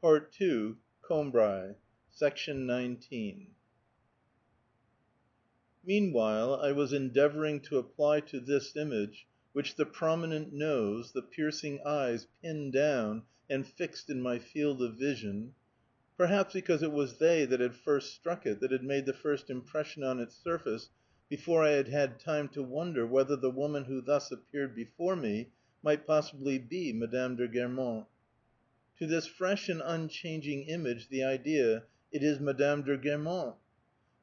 PART II. Combray. Section 19. Meanwhile I was endeavouring to apply to this image, which the prominent nose, the piercing eyes pinned down and fixed in my field of vision, perhaps because it was they that had first struck it, that had made the first impression on its surface, before I had had time to wonder whether the woman who thus appeared before me might possibly be Madame de Guermantes. To this fresh and unchanging image the idea, "It is Madame de Guermantes."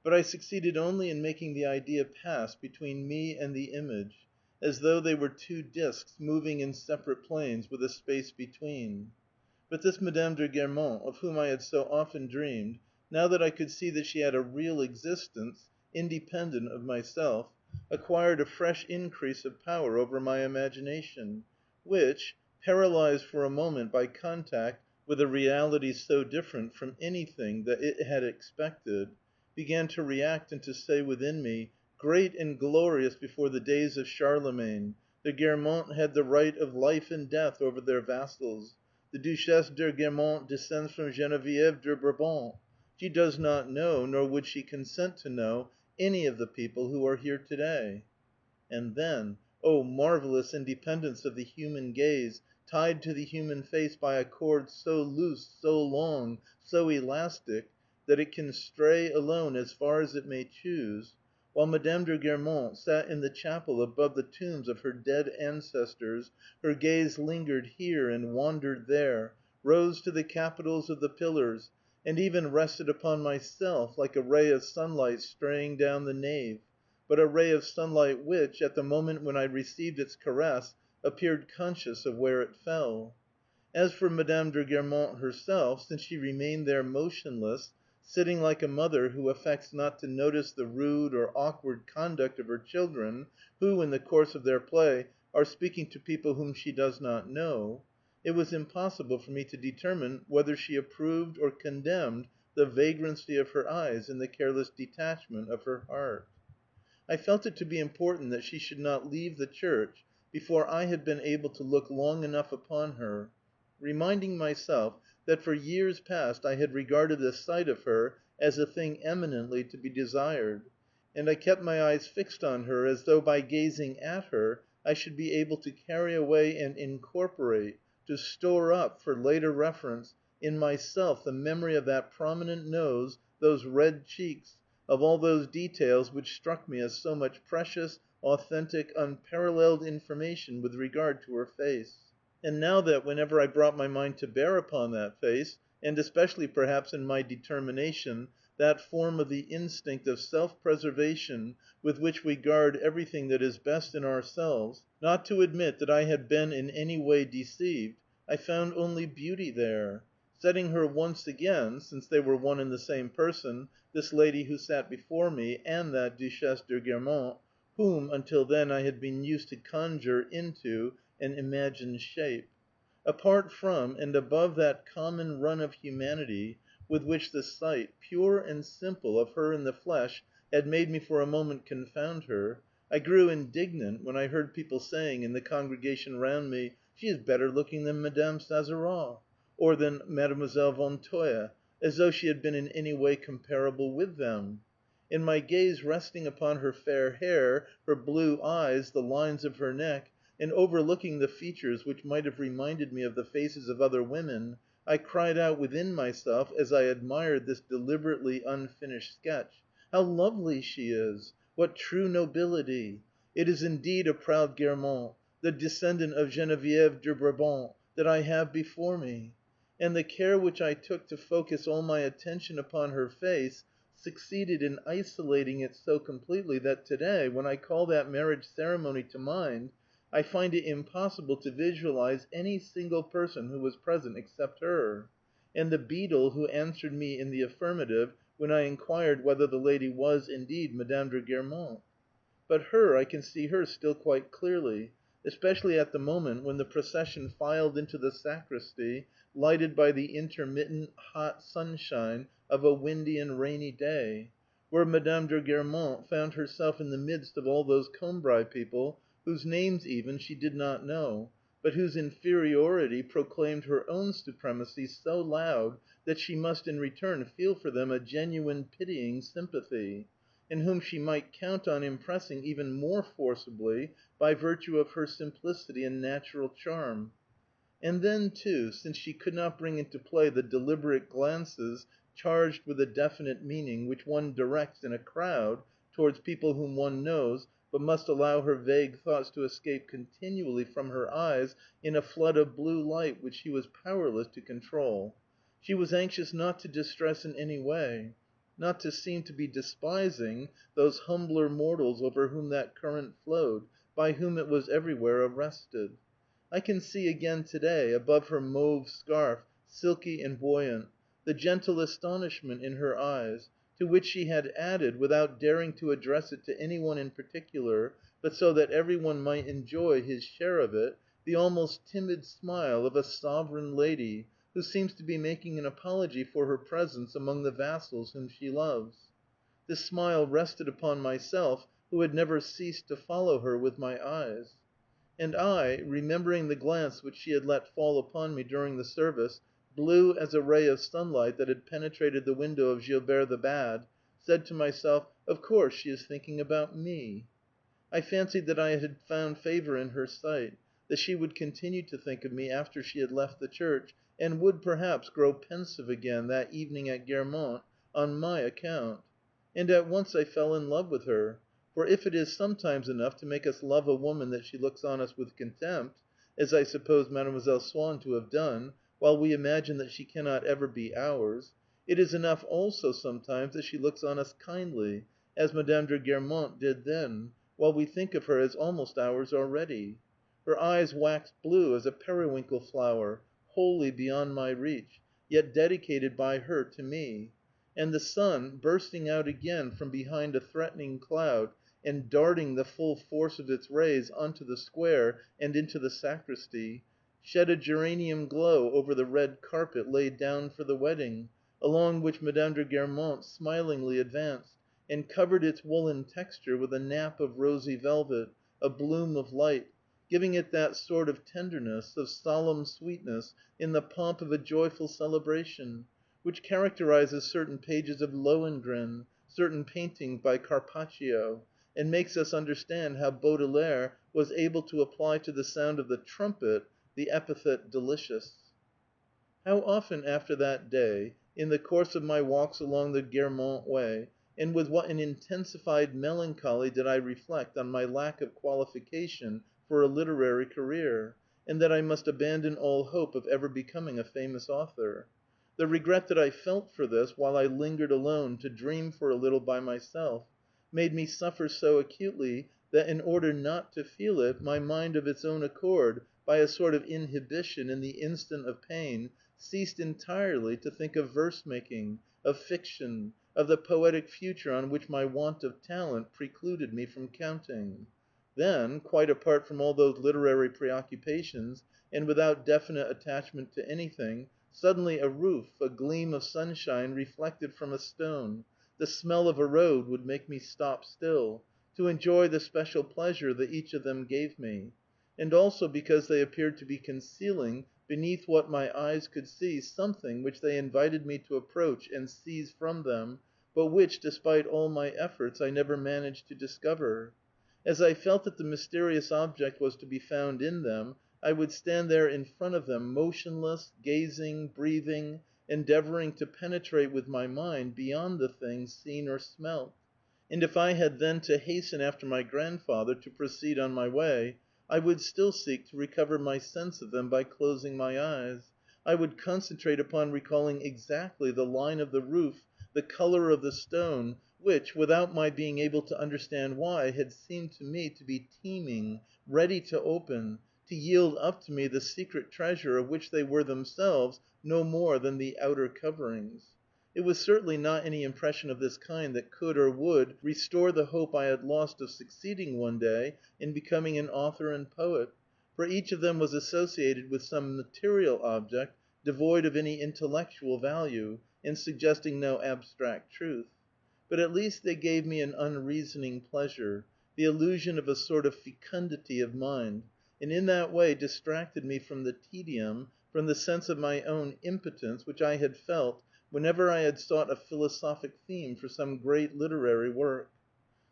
But I succeeded only in making the idea pass between me and the image, as though they were two discs moving in separate planes with a space between. But this Madame de Guermantes, of whom I had so often dreamed, now that I could see that she had a real existence, independent of myself, acquired a fresh increase of power over my imagination, which, paralyzed for a moment by contact with a reality so different from anything that it had expected, began to react and to say within me, "Great and glorious before the days of Charlemagne, the Guermantes had the right of life and death over their vassals. The Duchesse de Guermantes descends from Geneviève de Brabant. She does not know, nor would she consent to know, any of the people who are here today." And then, oh marvellous independence of the human gaze, tied to the human face by a cord so loose, so long, so elastic, that it can stray alone as far as it may choose, while Madame de Guermantes sat in the chapel above the tombs of her dead ancestors, her gaze lingered here and wandered there, rose to the capitals of the pillars, and even rested upon myself like a ray of sunlight straying down the nave, but a ray of sunlight which, at the moment when I received its caress, appeared conscious of where it fell. As for Madame de Guermantes herself, since she remained there motionless, sitting like a mother who affects not to notice the rude or awkward conduct of her children, who, in the course of their play, are speaking to people whom she does not know, it was impossible for me to determine whether she approved or condemned the vagrancy of her eyes and the careless detachment of her heart. I felt it to be important that she should not leave the church before I had been able to look long enough upon her, reminding myself that for years past I had regarded the sight of her as a thing eminently to be desired, and I kept my eyes fixed on her as though by gazing at her I should be able to carry away and incorporate, to store up for later reference, in myself the memory of that prominent nose, those red cheeks, of all those details which struck me as so much precious, authentic, unparalleled information with regard to her face. And now that, whenever I brought my mind to bear upon that face, and especially perhaps in my determination, that form of the instinct of self-preservation with which we guard everything that is best in ourselves, not to admit that I had been in any way deceived, I found only beauty there. Setting her once again, since they were one and the same person, this lady who sat before me, and that Duchesse de Guermantes, whom, until then, I had been used to conjure into an imagined shape. Apart from and above that common run of humanity with which the sight, pure and simple, of her in the flesh had made me for a moment confound her, I grew indignant when I heard people saying in the congregation round me, "She is better looking than Madame Sazerat," or than Mademoiselle Von Toye, as though she had been in any way comparable with them. And my gaze resting upon her fair hair, her blue eyes, the lines of her neck, and overlooking the features which might have reminded me of the faces of other women, I cried out within myself as I admired this deliberately unfinished sketch, "How lovely she is! What true nobility! It is indeed a proud Guermantes, the descendant of Geneviève de Brabant, that I have before me." And the care which I took to focus all my attention upon her face succeeded in isolating it so completely that today, when I call that marriage ceremony to mind, I find it impossible to visualize any single person who was present except her, and the beadle who answered me in the affirmative when I inquired whether the lady was indeed Madame de Guermantes. But her, I can see her still quite clearly, especially at the moment when the procession filed into the sacristy, lighted by the intermittent, hot sunshine of a windy and rainy day, where Madame de Guermantes found herself in the midst of all those Combray people, whose names even she did not know, but whose inferiority proclaimed her own supremacy so loud that she must in return feel for them a genuine pitying sympathy, and whom she might count on impressing even more forcibly by virtue of her simplicity and natural charm. And then, too, since she could not bring into play the deliberate glances charged with a definite meaning which one directs in a crowd towards people whom one knows, but must allow her vague thoughts to escape continually from her eyes in a flood of blue light which she was powerless to control, she was anxious not to distress in any way, not to seem to be despising those humbler mortals over whom that current flowed, by whom it was everywhere arrested. I can see again to day, above her mauve scarf, silky and buoyant, the gentle astonishment in her eyes, to which she had added, without daring to address it to any one in particular, but so that every one might enjoy his share of it, the almost timid smile of a sovereign lady who seems to be making an apology for her presence among the vassals whom she loves. This smile rested upon myself, who had never ceased to follow her with my eyes. And I, remembering the glance which she had let fall upon me during the service, blue as a ray of sunlight that had penetrated the window of Gilbert the Bad, said to myself, "Of course she is thinking about me." I fancied that I had found favor in her sight, that she would continue to think of me after she had left the church, and would, perhaps, grow pensive again, that evening at Guermantes, on my account. And at once I fell in love with her. For if it is sometimes enough to make us love a woman that she looks on us with contempt, as I suppose Mademoiselle Swann to have done, while we imagine that she cannot ever be ours, it is enough also sometimes that she looks on us kindly, as Madame de Guermantes did then, while we think of her as almost ours already. Her eyes waxed blue as a periwinkle flower, wholly beyond my reach, yet dedicated by her to me. And the sun, bursting out again from behind a threatening cloud, and darting the full force of its rays onto the square and into the sacristy, shed a geranium glow over the red carpet laid down for the wedding, along which Madame de Guermantes smilingly advanced, and covered its woolen texture with a nap of rosy velvet, a bloom of light, giving it that sort of tenderness, of solemn sweetness in the pomp of a joyful celebration, which characterizes certain pages of Lohengrin, certain paintings by Carpaccio, and makes us understand how Baudelaire was able to apply to the sound of the trumpet the epithet delicious. How often after that day, in the course of my walks along the Guermantes way, and with what an intensified melancholy did I reflect on my lack of qualification for a literary career, and that I must abandon all hope of ever becoming a famous author. The regret that I felt for this, while I lingered alone to dream for a little by myself, made me suffer so acutely that, in order not to feel it, my mind of its own accord, by a sort of inhibition in the instant of pain, ceased entirely to think of verse making, of fiction, of the poetic future on which my want of talent precluded me from counting. Then, quite apart from all those literary preoccupations, and without definite attachment to anything, suddenly a roof, a gleam of sunshine reflected from a stone, the smell of a road would make me stop still, to enjoy the special pleasure that each of them gave me, and also because they appeared to be concealing, beneath what my eyes could see, something which they invited me to approach and seize from them, but which, despite all my efforts, I never managed to discover. As I felt that the mysterious object was to be found in them, I would stand there in front of them, motionless, gazing, breathing, endeavoring to penetrate with my mind beyond the things seen or smelt. And if I had then to hasten after my grandfather to proceed on my way, I would still seek to recover my sense of them by closing my eyes. I would concentrate upon recalling exactly the line of the roof, the color of the stone, which, without my being able to understand why, had seemed to me to be teeming, ready to open, to yield up to me the secret treasure of which they were themselves no more than the outer coverings. It was certainly not any impression of this kind that could or would restore the hope I had lost of succeeding one day in becoming an author and poet, for each of them was associated with some material object devoid of any intellectual value, and suggesting no abstract truth. But at least they gave me an unreasoning pleasure, the illusion of a sort of fecundity of mind, and in that way distracted me from the tedium, from the sense of my own impotence which I had felt whenever I had sought a philosophic theme for some great literary work.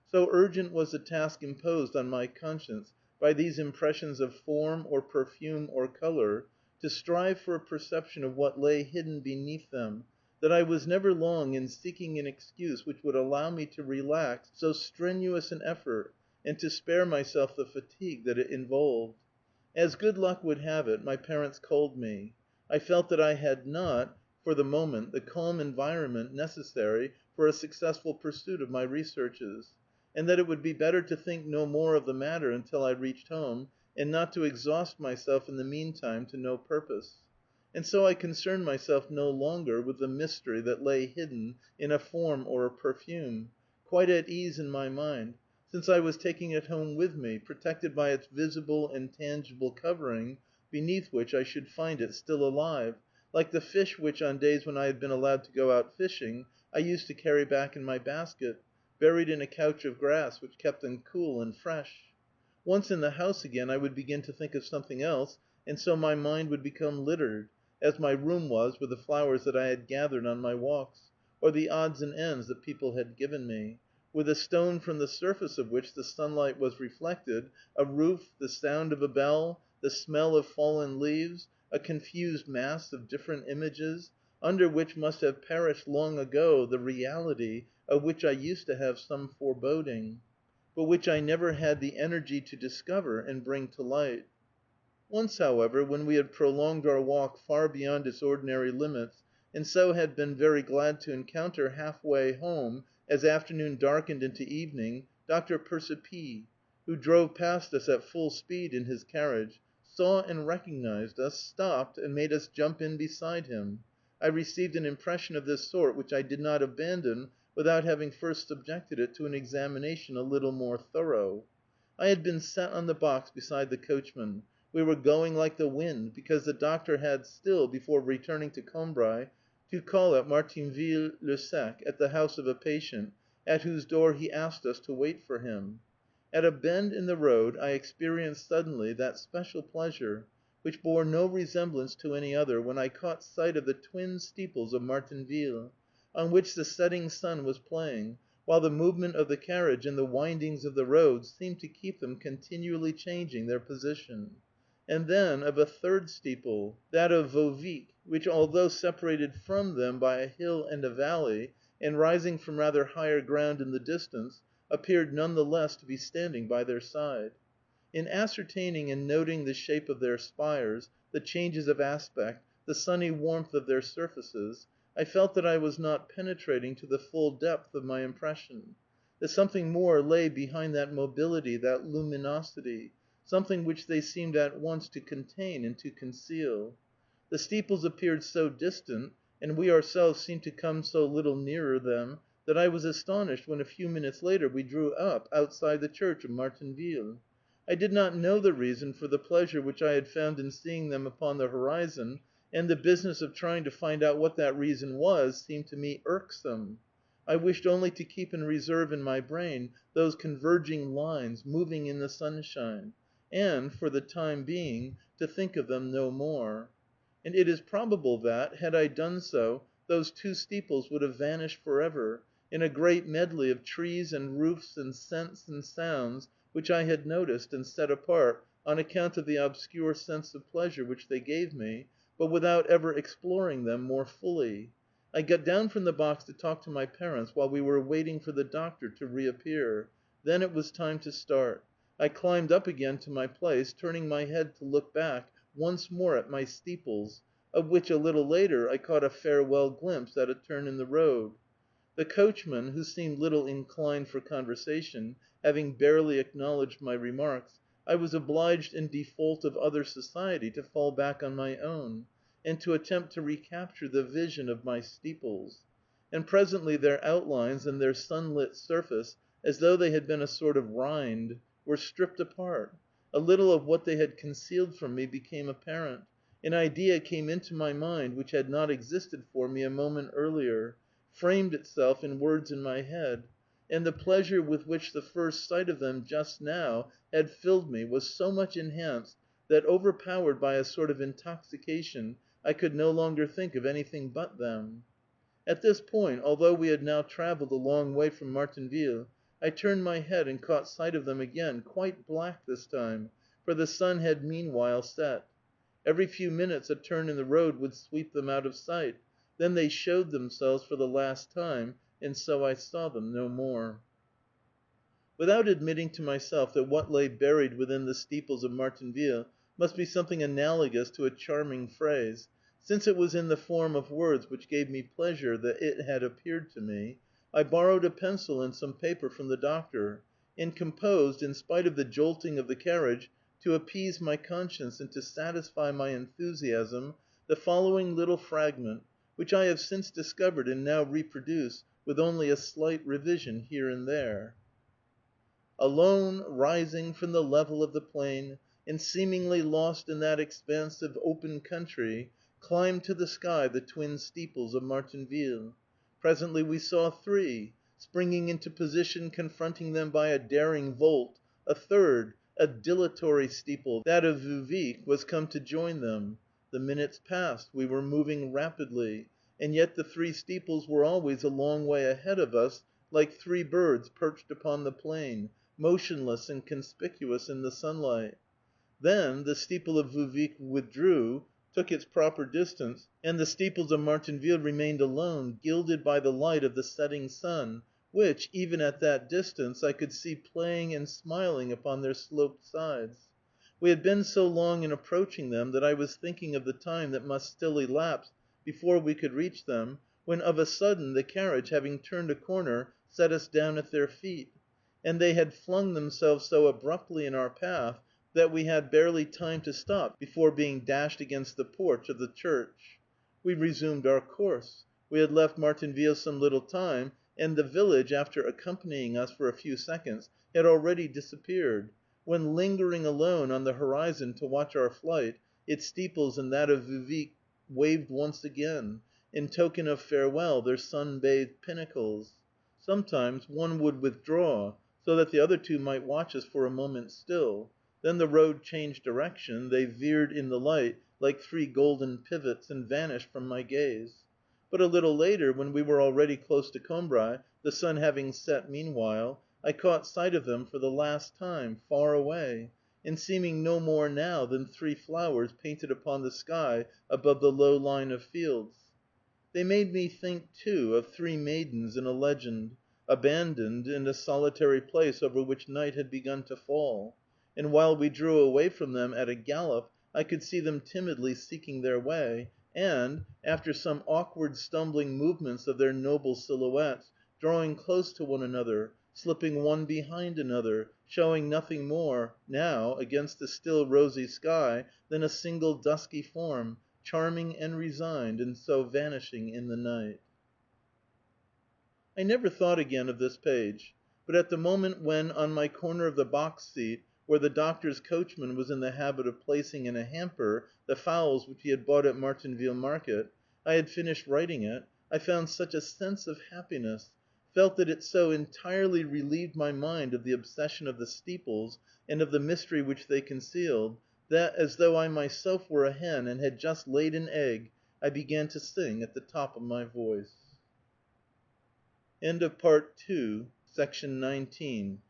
So urgent was the task imposed on my conscience by these impressions of form or perfume or color, to strive for a perception of what lay hidden beneath them, that I was never long in seeking an excuse which would allow me to relax so strenuous an effort and to spare myself the fatigue that it involved. As good luck would have it, my parents called me. I felt that I had not, for the moment, the calm environment necessary for a successful pursuit of my researches, and that it would be better to think no more of the matter until I reached home, and not to exhaust myself in the meantime to no purpose. And so I concerned myself no longer with the mystery that lay hidden in a form or a perfume, quite at ease in my mind, since I was taking it home with me, protected by its visible and tangible covering, beneath which I should find it still alive, like the fish which, on days when I had been allowed to go out fishing, I used to carry back in my basket, buried in a couch of grass which kept them cool and fresh. Once in the house again, I would begin to think of something else, and so my mind would become littered, as my room was with the flowers that I had gathered on my walks, or the odds and ends that people had given me, with a stone from the surface of which the sunlight was reflected, a roof, the sound of a bell, the smell of fallen leaves, a confused mass of different images, under which must have perished long ago the reality of which I used to have some foreboding, but which I never had the energy to discover and bring to light. Once, however, when we had prolonged our walk far beyond its ordinary limits, and so had been very glad to encounter half way home, as afternoon darkened into evening, Dr. Percipi, who drove past us at full speed in his carriage, saw and recognized us, stopped, and made us jump in beside him. I received an impression of this sort which I did not abandon without having first subjected it to an examination a little more thorough. I had been set on the box beside the coachman. We were going like the wind, because the doctor had still, before returning to Combray, to call at Martinville-le-Sec, at the house of a patient, at whose door he asked us to wait for him. At a bend in the road I experienced suddenly that special pleasure, which bore no resemblance to any other, when I caught sight of the twin steeples of Martinville, on which the setting sun was playing, while the movement of the carriage and the windings of the road seemed to keep them continually changing their position; and then of a third steeple, that of Vauvic, which, although separated from them by a hill and a valley, and rising from rather higher ground in the distance, appeared none the less to be standing by their side. In ascertaining and noting the shape of their spires, the changes of aspect, the sunny warmth of their surfaces, I felt that I was not penetrating to the full depth of my impression, that something more lay behind that mobility, that luminosity, something which they seemed at once to contain and to conceal. The steeples appeared so distant, and we ourselves seemed to come so little nearer them, that I was astonished when a few minutes later we drew up outside the church of Martinville. I did not know the reason for the pleasure which I had found in seeing them upon the horizon, and the business of trying to find out what that reason was seemed to me irksome. I wished only to keep in reserve in my brain those converging lines, moving in the sunshine, and, for the time being, to think of them no more. And it is probable that, had I done so, those two steeples would have vanished forever, in a great medley of trees and roofs and scents and sounds which I had noticed and set apart on account of the obscure sense of pleasure which they gave me, but without ever exploring them more fully. I got down from the box to talk to my parents while we were waiting for the doctor to reappear. Then it was time to start. I climbed up again to my place, turning my head to look back once more at my steeples, of which, a little later, I caught a farewell glimpse at a turn in the road. The coachman, who seemed little inclined for conversation, having barely acknowledged my remarks, I was obliged, in default of other society, to fall back on my own, and to attempt to recapture the vision of my steeples. And presently their outlines and their sunlit surface, as though they had been a sort of rind, were stripped apart. A little of what they had concealed from me became apparent. An idea came into my mind which had not existed for me a moment earlier, framed itself in words in my head, and the pleasure with which the first sight of them just now had filled me was so much enhanced that, overpowered by a sort of intoxication, I could no longer think of anything but them. At this point, although we had now traveled a long way from Martinville, I turned my head and caught sight of them again, quite black this time, for the sun had meanwhile set. Every few minutes a turn in the road would sweep them out of sight; then they showed themselves for the last time, and so I saw them no more. Without admitting to myself that what lay buried within the steeples of Martinville must be something analogous to a charming phrase, since it was in the form of words which gave me pleasure that it had appeared to me, I borrowed a pencil and some paper from the Doctor, and composed, in spite of the jolting of the carriage, to appease my conscience and to satisfy my enthusiasm, the following little fragment, which I have since discovered and now reproduce, with only a slight revision here and there. Alone, rising from the level of the plain, and seemingly lost in that expanse of open country, climbed to the sky the twin steeples of Martinville. Presently we saw three, springing into position confronting them by a daring volt, a third, a dilatory steeple, that of Vouvic, was come to join them. The minutes passed, we were moving rapidly, and yet the three steeples were always a long way ahead of us, like three birds perched upon the plain, motionless and conspicuous in the sunlight. Then the steeple of Vouvic withdrew, took its proper distance, and the steeples of Martinville remained alone, gilded by the light of the setting sun, which, even at that distance, I could see playing and smiling upon their sloped sides. We had been so long in approaching them that I was thinking of the time that must still elapse before we could reach them, when of a sudden the carriage, having turned a corner, set us down at their feet, and they had flung themselves so abruptly in our path that we had barely time to stop before being dashed against the porch of the church. We resumed our course. We had left Martinville some little time, and the village, after accompanying us for a few seconds, had already disappeared, when, lingering alone on the horizon to watch our flight, its steeples and that of Vouvic waved once again, in token of farewell, their sun-bathed pinnacles. Sometimes one would withdraw, so that the other two might watch us for a moment still. Then the road changed direction, they veered in the light like three golden pivots, and vanished from my gaze. But a little later, when we were already close to Combray, the sun having set meanwhile, I caught sight of them for the last time, far away, and seeming no more now than three flowers painted upon the sky above the low line of fields. They made me think, too, of three maidens in a legend, abandoned in a solitary place over which night had begun to fall, and while we drew away from them at a gallop, I could see them timidly seeking their way, and, after some awkward stumbling movements of their noble silhouettes, drawing close to one another, slipping one behind another, showing nothing more, now, against the still rosy sky, than a single dusky form, charming and resigned, and so vanishing in the night. I never thought again of this page, but at the moment when, on my corner of the box seat, where the Doctor's coachman was in the habit of placing in a hamper the fowls which he had bought at Martinville Market, I had finished writing it, I found such a sense of happiness, felt that it so entirely relieved my mind of the obsession of the steeples, and of the mystery which they concealed, that, as though I myself were a hen and had just laid an egg, I began to sing at the top of my voice. End of Part 2, Section 19.